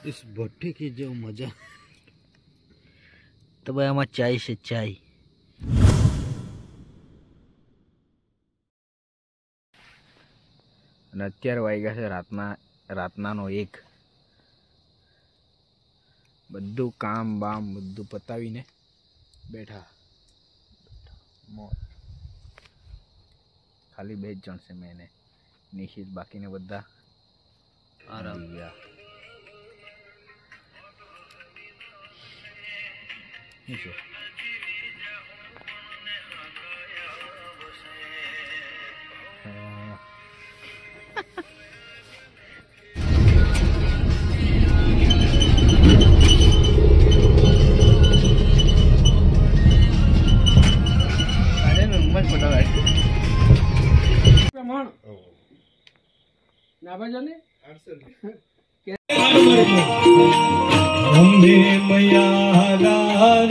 इस भट्टी की जो मजा तो भाई आम चाय से चाय अत्यारे वाग्या छे रातना 1 बधु काम बाम बधु पतावीने बैठा मौज खाली 2 जण से मैंने निशित बाकी ने बधा आराम गया अम्बे मैया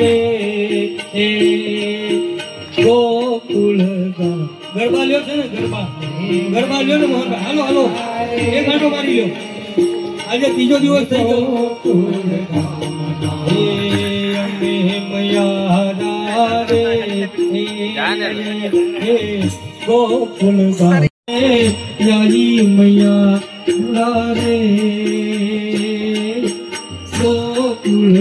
रे गोकुल गरबा लियो छे ने गरबा लियो ने मोहन हालो हालो एक घंटो मारी लियो आज तीजो दिवस थई गयो अम्बे मैया रे गोकुल याई मैया रे गोकुल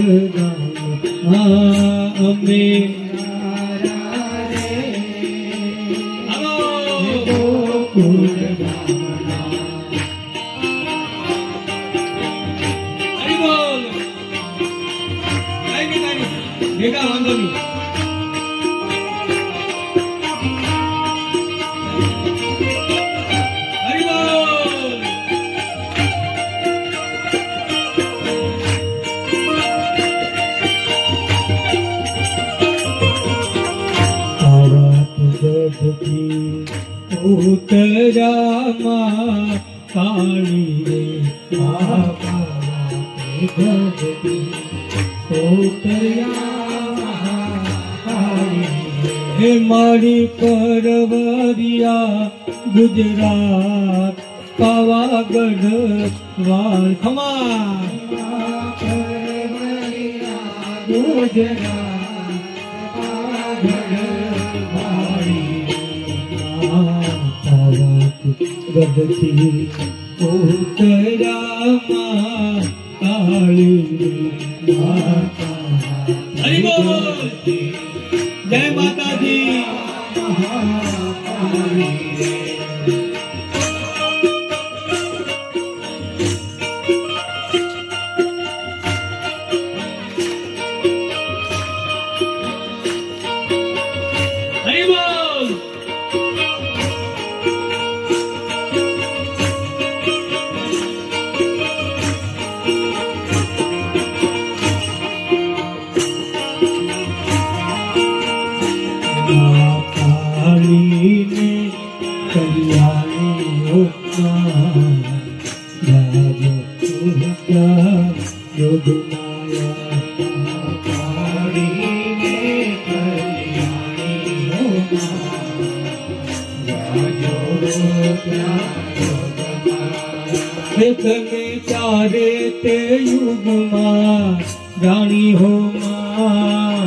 अम्बे बेटा वांधो नहीं उतरा काली रे हे मारी परवरिया गुजरात पावागढ़ वाल खमा गदती उतरा काली हरि बोल जय माता दी हरि बोल चारे ते युग मां रानी हो मां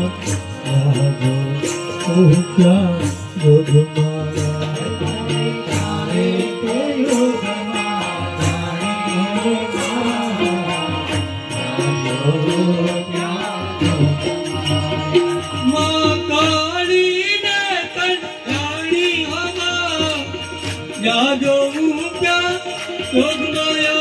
क्या युग माया चारे ते युग मां काली ने कल्याणी हो मां जाजो क्या युग माया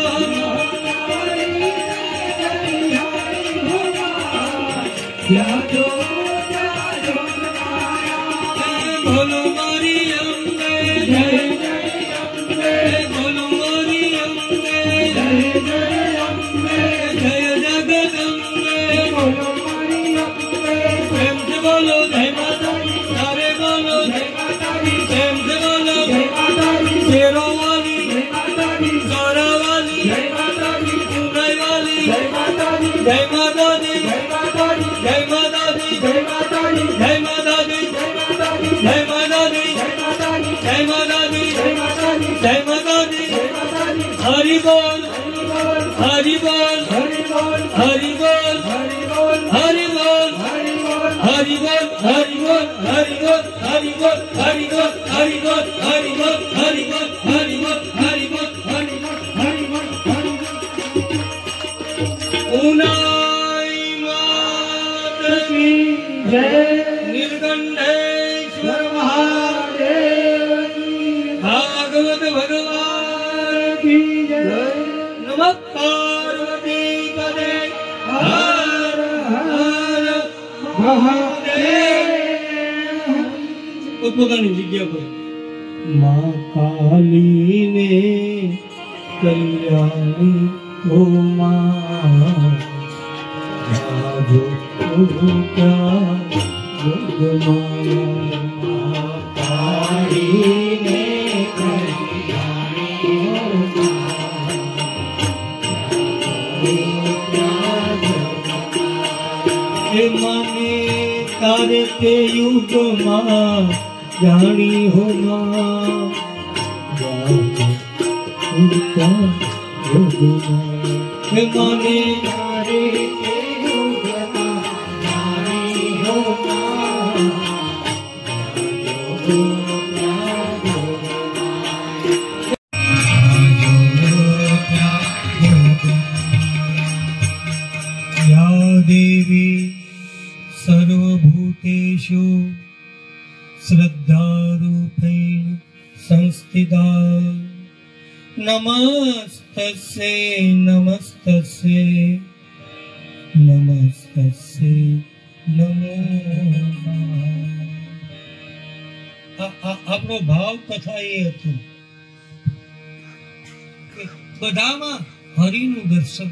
बोलो मारी अम्बे जय जय अम्बे बोलो मारी अम्बे जय जय अम्बे जय जगदम्बे बोलो मारी अम्बे प्रेम से बोलो जय माता दी सारे बोलो जय माता दी प्रेम से बोलो जय माता दी शेरों वाली जय माता दी सोरा वाली जय माता दी उन्नई वाली जय माता दी जय माता दी जय माता दी जय माता दी जय माता दी जय माता दी जय माता दी जय माता दी जय माता दी जय माता दी जय माता दी जय माता दी हरि बोल हरि बोल हरि बोल હરિ બોલ હરિ બોલ હરિ બોલ હરિ બોલ હરિ બોલ હરિ બોલ હરિ બોલ હરિ બોલ હરિ બોલ હરિ બોલ ઉનાઈ માત કી જય નીલકંઠેશ્વર મહાદેવ ભાગવત ભગવાન કી જય નમઃ પાર્વતી પદે હર હર મહાદેવ પોતાની જગ્યા પર મા કાલી ને કલ્યાણી ઓ મા જાજો ક્યાં જગમાયા મા કાલી ને કલ્યાણી ઓ माने तारे ते युग मां जानी हो मां हे माने तारे ते युग मां जानी हो मां या देवी सर्वभूतेषु श्रद्धारूपेण संस्थिता नमस्तस्यै नमस्तस्यै नमस्तस्यै नमो આપણો ભાવ કથા એ હતો કે બધામાં હરિનું દર્શન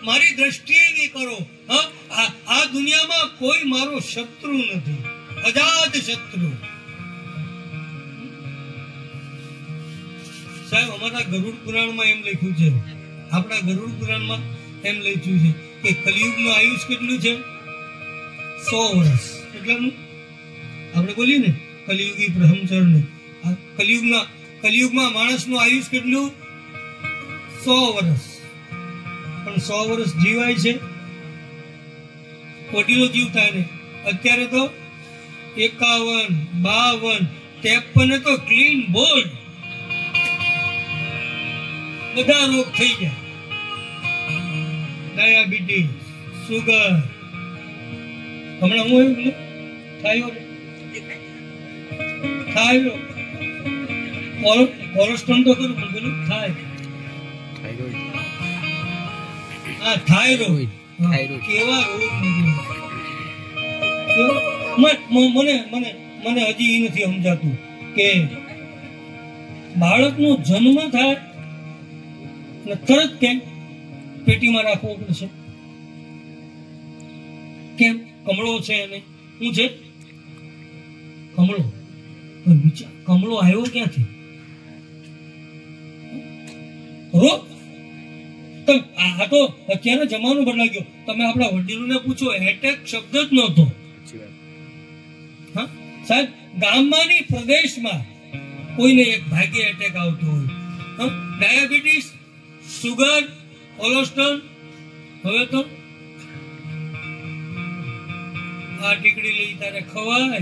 મારી દ્રષ્ટિએ એવી કરો આ દુનિયામાં કોઈ મારો શત્રુ નથી અજાત શત્રુ સાહેબ અમારા ગરુડ પુરાણમાં એમ લખ્યું છે આપણા ગરુડ પુરાણમાં એમ લખ્યું છે કે કલિયુગનું આયુષ કેટલું છે 100 વર્ષ કેટલાનું આપણે બોલીએ ને કલિયુગી બ્રહ્મચર્ય કલિયુગમાં માણસનું આયુષ કેટલું 100 વર્ષ પણ 100 વર્ષ જીવાય છે વડીલો જીવતા ને અત્યારે તો 51 52 53 તો ક્લીન બોલ્ડ બધા રોગ થઈ ગયા ડાયાબિટીસ સુગર હમણાં હું એવું થાયો કોલેસ્ટ્રોલ તો કરું પણ પેલું થાય થાઇરોઇડ કેવા રોગ મને હજી નથી સમજાતું કે બાળકનો જન્મ થાય ને તરત કેમ પેટીમાં રાખવો પડશે કેમ કમળો છે એને શું છે કમળો આવ્યો ક્યાંથી રોગ આ તો અત્યારે જમાનો બદલાઈ ગયો તમે આપણા વડીલોને પૂછો એટેક શબ્દ જ નહોતો સાહેબ ગામમાંની પ્રદેશમાં કોઈને એક ભાગ્ય એટેક આવતો હોય ડાયાબિટીસ સુગર કોલેસ્ટ્રોલ હવે તો આ ટીકડી લઈ તારે ખવાય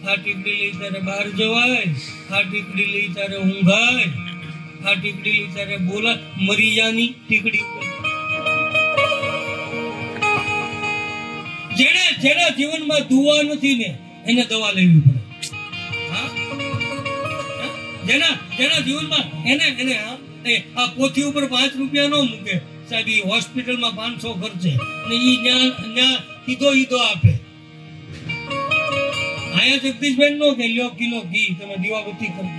આ ટીકડી લઈ તારે બહાર જવાય આ ટીકડી લઈ તારે ઊંઘાય આ ટીકડી લઈ તારે બોલા મરી જાની ટીકડી જેના જીવનમાં દુવા નથી ને એને દવા લેવી પડે જેના જીવનમાં એને આ પોથી ઉપર 5 રૂપિયા ન મૂકે સાહેબ ઈ હોસ્પિટલમાં 500 ખર્ચે ને ઈ ન્યા ઈદો આપે આયા જગદીશભાઈ નો કે લ્યો કિલો ઘી તમે દીવાબત્તી કરી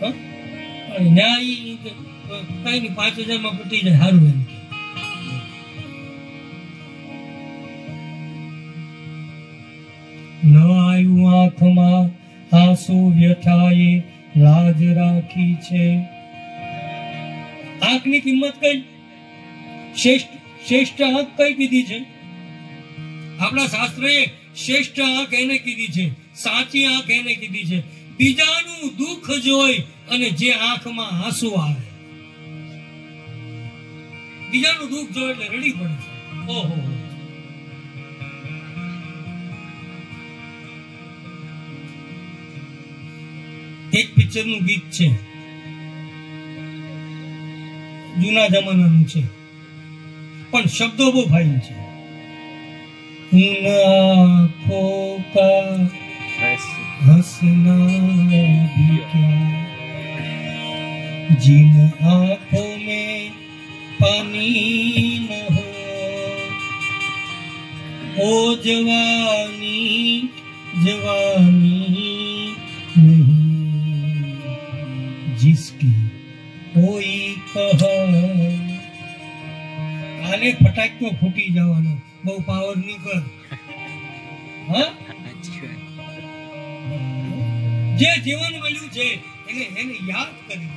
દો ન્યા ઈ કઈ નહીં 5000 માં પટી જાય સારું એમ ન આવ્યું આંખમાં આંસુ વ્યથાએ લાજ રાખી છે આંખની કિંમત કઈ શ્રેષ્ઠ આંખ કઈ કીધી છે આપણા શાસ્ત્રએ શ્રેષ્ઠ આંખ એને કીધી છે સાચી આંખ એને કીધી છે બીજાનું દુઃખ જોઈ અને જે આંખમાં આંસુ આવે બીજાનું દુઃખ જોઈ એટલે રડી પડે છે ઓહો એક પિક્ચરનું ગીત છે, જૂના જમાનાનું છે, પણ શબ્દો બહુ ફાઇન છે. ઉન આંખોं का हंसना भी क्या, जिन आंखों में पानी न हो, ओ जवानी जवानी नहीं जिसकी कोई कहा. આને ફટાક્યો ફૂટી જવાનો, બહુ પાવર નહીં કર. હા, જે જીવન મળ્યું છે એને યાદ કરી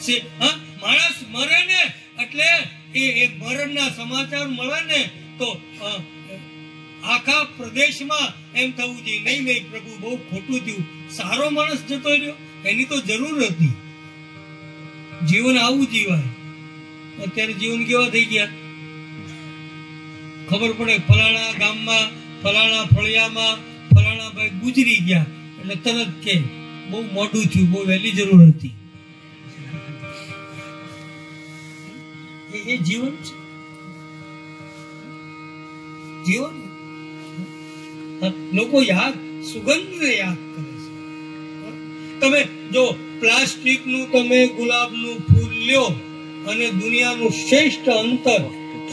છે. હા, માણસ મરે ને એટલે એ મરણના સમાચાર મળે ને તો આખા પ્રદેશમાં એમ થવું જોઈએ, નહીં નહીં પ્રભુ બહુ ખોટું થયું, સારો માણસ જતો રહ્યો, એની તો જરૂર હતી. જીવન આવું જીવાય. અત્યારે જીવન કેવા થઈ ગયા ખબર પડે, ફલાણા ગામમાં ફલાણા ફળિયામાં ફલાણા ભાઈ ગુજરી ગયા એટલે તરત કે બહુ મોડું થયું, બહુ વહેલી જરૂર હતી. એ જીવન છે, જીવન. લોકો યાદ સુગંધને યાદ કરે છે. તમે જો પ્લાસ્ટિકનું તમે ગુલાબનું ફૂલ લ્યો અને દુનિયાનું શ્રેષ્ઠ અંતર,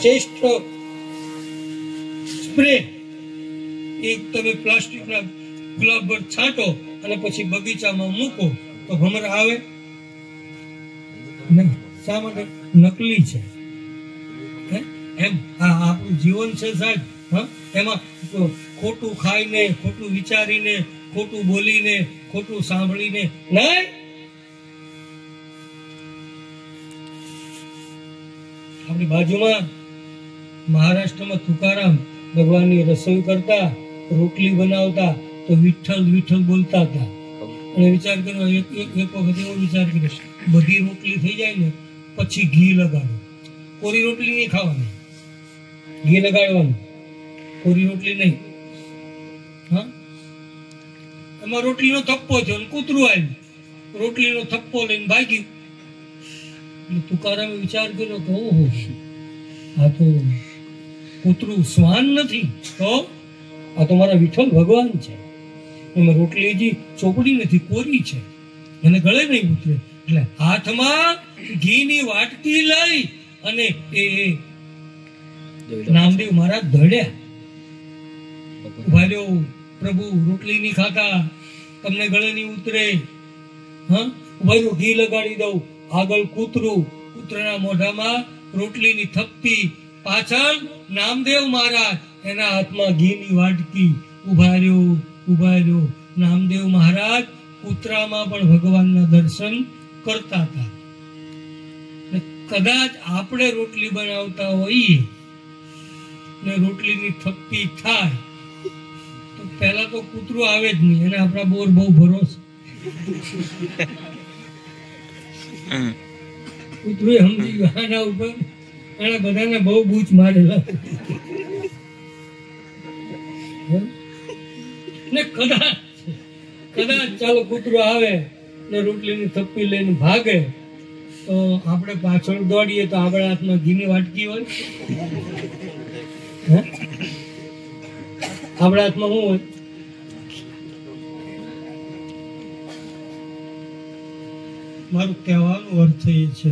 શ્રેષ્ઠ સ્પ્રે એક તમે પ્લાસ્ટિકના ગુલાબ પર છાંટો અને પછી બગીચામાં મૂકો તો ભમર આવે નહીં. શા માટે? નકલી છે. એમ આ આપણું જીવન છે સાહેબ. એમાં ખોટું ખાઈને, ખોટું વિચારીને, ખોટું બોલીને, ખોટું સાંભળીને નહીં. આપણી બાજુમાં મહારાષ્ટ્રમાં તુકારામ ભગવાનની રસોઈ કરતા, રોટલી બનાવતા તો વિઠ્ઠલ વિઠ્ઠલ બોલતા હતા. અને વિચાર કર્યો, એક વખત એવો વિચાર કર્યો, બધી રોટલી થઈ જાય ને પછી ઘી લગાડો. કોરી રોટલી નહીં ખાવાની, ઘી લગાડવાનું, કોરી રોટલી નહીં. હા, એમાં રોટલીનો થપ્પો થયો, કૂતરું આવ્યું, રોટલીનો થપ્પો લઈને ભાગ્યું. તુકારામે વિચાર કર્યો કે ઓહો, આ તો કૂતરું શ્વાન નથી, તો આ તો મારા વિઠ્ઠલ ભગવાન છે. એમાં રોટલી હજી ચોપડી નથી, કોરી છે, એને ગળે નહીં ઉતરે. એટલે હાથમાં ઘીની વાટકી લઈ અને એ નામદેવ મહારાજ ધડ્યા. ભાઈઓ પ્રભુ રોટલી નહીં ખાતા, તમને ગળે નહીં ઉતરે. હા, ભાઈઓ ઘી લગાડી દઉં. આગળ કૂતરું, કૂતરાના મોઢામાં રોટલીની થપ્પી, પાછળ નામદેવ મહારાજ, એના હાથમાં ઘીની વાટકી. ઉભા રહ્યો. નામદેવ મહારાજ કૂતરામાં પણ ભગવાનના દર્શન કરતા હતા. કદાચ આપણે રોટલી બનાવતા હોઈએ ને રોટલીની થપ્પી થાય તો પહેલા તો કૂતરું આવે જ નહીં, એને આપણા બોર બહુ ભરોસો. કૂતરું સમજી ગયું આના ઉપર, એને બધાને બહુ બૂચ મારેલા. ને કદાચ ચાલો કૂતરું આવે ને રોટલીની થપ્પી લઈને ભાગે તો આપણે પાછળ દોડીએ તો આપણા હાથમાં ઘીની વાટકી હોય. આપણા હાથમાં શું હોય? મારું કહેવાનો અર્થ એ છે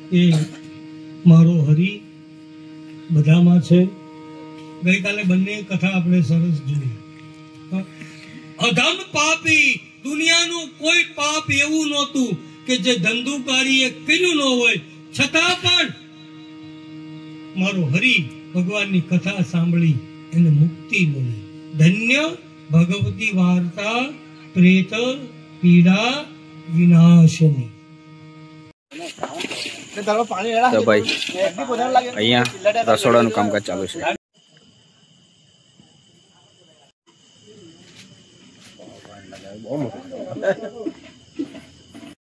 કે મારો હરિ બધામાં છે. ગઈકાલે બંને કથા આપણે સરસ જોઈ. અધમ પાપી, દુનિયાનું કોઈ પાપ એવું નહોતું કે જે ધંધુકારીએ કર્યું ન હોય, છતાં પણ મારો હરિ ભગવાનની કથા સાંભળી એને મુક્તિ મળી. ધન્ય ભગવતી વાર્તા પ્રેત પીડા વિનાશની. તો ભાઈ અહીંયા રસોડાનું કામકાજ ચાલુ છે. બહુ મોટું